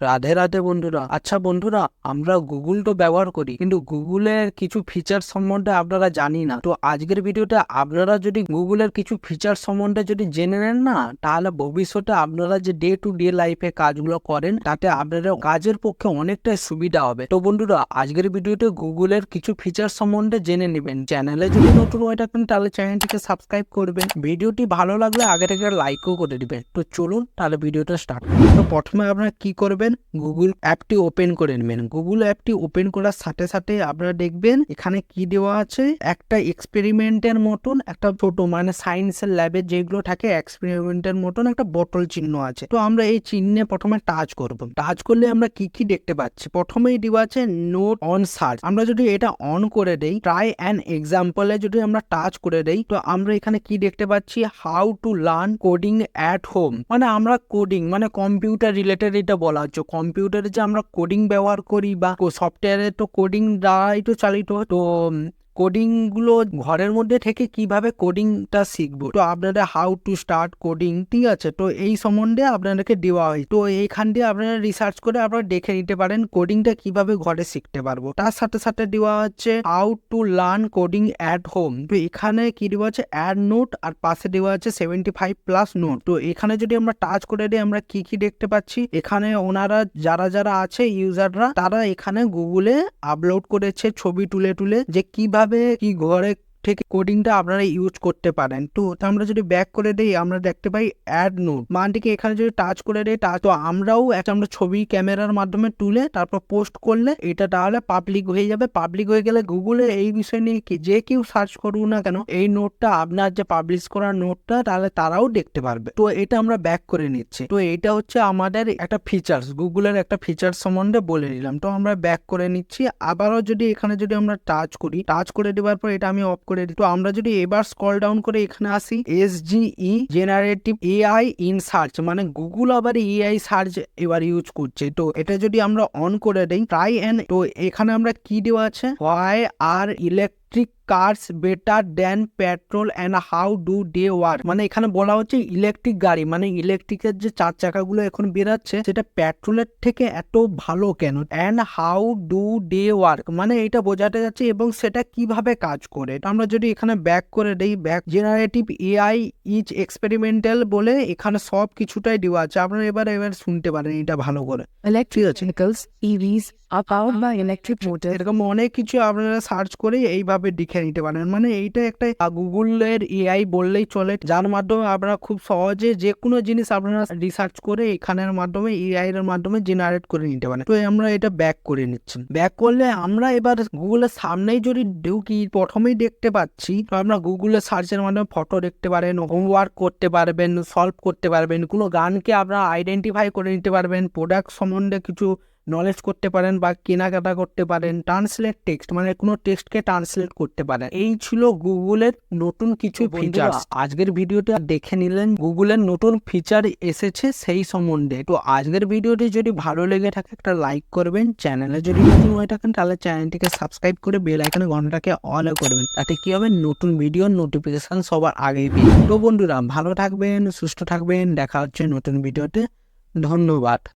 রাধে রাধে বন্ধুরা। আচ্ছা বন্ধুরা, আমরা গুগল তো ব্যবহার করি, কিন্তু গুগলের কিছু ফিচার সম্বন্ধে আপনারা জানি না। তো আজকের ভিডিওতে আপনারা যদি গুগলের কিছু ফিচার সম্বন্ধে যদি জেনে নেন না, তাহলে ভবিষ্যতে আপনারা যে ডে টু ডে লাইফে কাজগুলো করেন, তাতে আপনাদের কাজের পক্ষে অনেকটাই সুবিধা হবে। তো বন্ধুরা, আজকের ভিডিওতে গুগলের কিছু ফিচার সম্বন্ধে জেনে নেবেন। চ্যানেলে যদি নতুন হয়ে থাকেন তাহলে চ্যানেলটিকে সাবস্ক্রাইব করবেন। ভিডিওটি ভালো লাগলে আগে থেকে লাইকও করে দিবেন। তো চলুন তাহলে ভিডিওটা স্টার্ট করি। তো প্রথমে আপনারা কি করবেন, গুগল অ্যাপটি ওপেন করে নেবেন। গুগল অ্যাপটি ওপেন করার সাথে সাথে আপনারা দেখবেন এখানে কি দেওয়া আছে, একটা এক্সপেরিমেন্টের মতন একটা ছোট, মানে সায়েন্সের ল্যাবে যেগুলো থাকে এক্সপেরিমেন্টের মতন একটা বটল চিহ্ন আছে। তো আমরা এই চিহ্নে প্রথমে টাচ করব। টাচ করলে আমরা কি কি দেখতে পাচ্ছি, প্রথমেই দেওয়া আছে নোট অন সার্চ। আমরা যদি এটা অন করে দেই, ট্রাই অ্যান এক্সাম্পলে যদি আমরা টাচ করে দেই, তো আমরা এখানে কি দেখতে পাচ্ছি, how to learn coding at home. মানে আমরা কোডিং মানে কম্পিউটার রিলেটেড এটা বলা হচ্ছে। কম্পিউটারে যে আমরা কোডিং ব্যবহার করি বা সফটওয়্যারে, তো কোডিং দ্বারাই তো চালিত। তো কোডিং গুলো ঘরের মধ্যে থেকে কিভাবে কোডিংটা শিখবো, তো আপনাদের হাউ টু স্টার্ট কোডিং, ঠিক আছে। তো এই সম্বন্ধে আপনাদেরকে দেওয়া হয়। তো এইখান দিয়ে আপনারা রিসার্চ করে আপনারা দেখে নিতে পারেন কোডিংটা কিভাবে ঘরে শিখতে পারবো। তার সাথে সাথে দেওয়া হচ্ছে how to learn coding at home. তো এখানে কি দেওয়া আছে, অ্যাড নোট, আর পাশে দেওয়া আছে 75+ নোট। তো এখানে যদি আমরা টাচ করে দিই, আমরা কি কি দেখতে পাচ্ছি, এখানে ওনারা যারা যারা আছে ইউজাররা, তারা এখানে গুগলে আপলোড করেছে ছবি তুলে তুলে, যে কিভাবে কি ঘরে থেকে কোডিংটা আপনারা ইউজ করতে পারেন। তো আমরা যদি ব্যাক করে দেই, আমরা দেখতে পাই অ্যাড নোট মানটিকে এখানে যদি টাচ করে দেই, তো আমরাও আমরা ছবি ক্যামেরার মাধ্যমে তুলে তারপর পোস্ট করলে এটা তাহলে পাবলিক হয়ে যাবে। পাবলিক হয়ে গেলে গুগলে এই বিষয় নিয়ে যে কেউ সার্চ করুক না কেন, এই নোটটা, আপনার যে পাবলিশ করার নোটটা, তাহলে তারাও দেখতে পারবে। তো এটা আমরা ব্যাক করে নিচ্ছি। তো এটা হচ্ছে আমাদের একটা ফিচার্স, গুগলের একটা ফিচার্স সম্বন্ধে বলে দিলাম। তো আমরা ব্যাক করে নিচ্ছি। আবারও যদি এখানে যদি আমরা টাচ করি, টাচ করে দেওয়ার পর এটা আমি অফ করে দিই। তো আমরা যদি এবার স্ক্রল ডাউন করে এখানে আসি, SGE generative AI in search, মানে গুগল আবার AI সার্চ এবার ইউজ করছে। তো এটা যদি আমরা অন করে দেই, ট্রাই এন্ড, তো এখানে আমরা কি দেওয়া আছে, why are electric cars better than petrol and how do they work. মানে এখানে বলা হচ্ছে ইলেকট্রিক গাড়ি, মানে ইলেকট্রিকের যে চার চাকাগুলো এখন বেরাচ্ছে, সেটা পেট্রোলের থেকে এত ভালো কেন, and how do they work, মানে এটা বোঝাতে যাচ্ছে এবং সেটা কিভাবে কাজ করে। আমরা যদি এখানে ব্যাক করে দেই, back generative AI is experimental বলে এখানে সব কিছুটাই দেওয়া আছে। আপনারা এবার শুনতে পারেন এটা ভালো করে। Electric vehicles, EVs, are powered by electric motors. এরকম অনেক কিছু আপনারা সার্চ করে এইভাবে লিখে নিতে পারেন। মানে এইটা একটা গুগলের AI বললেই চলে, যার মাধ্যমে আপনারা খুব সহজে যে কোনো জিনিস আপনারা রিসার্চ করে এখানের মাধ্যমে AI এর মাধ্যমে জেনারেট করে নিতে পারেন। তো আমরা এটা ব্যাক করে নিচ্ছি। ব্যাক করলে আমরা এবার গুগলের সামনেই যদি ঢুকি, প্রথমেই দেখতে পাচ্ছি, তো আমরা গুগলের সার্চের মাধ্যমে ফটো দেখতে পারেন, হোমওয়ার্ক করতে পারবেন, সলভ করতে পারবেন, কোনো গানকে আপনারা আইডেন্টিফাই করে নিতে পারবেন, প্রোডাক্ট সম্বন্ধে কিছু নলেজ করতে পারেন বা কেনাকাটা করতে পারেন, ট্রান্সলেট টেক্সট, মানে কোনো টেক্সটকে ট্রান্সলেট করতে পারেন। এই ছিল গুগলের নতুন কিছু ফিচার। আজকের ভিডিওতে দেখে নিলেন গুগলের নতুন ফিচার এসেছে সেই সম্বন্ধে। তো আজকের ভিডিওটি যদি ভালো লেগে থাকে একটা লাইক করবেন, চ্যানেলে যদি নতুন হয়ে থাকেন তাহলে চ্যানেলটিকে সাবস্ক্রাইব করে বেল আইকনে ঘন্টাকে অল করবেন। তাতে কি হবে, নতুন ভিডিওর নোটিফিকেশন সবার আগেই পেয়ে। তো বন্ধুরা, ভালো থাকবেন, সুস্থ থাকবেন, দেখা হচ্ছে নতুন ভিডিওতে। ধন্যবাদ।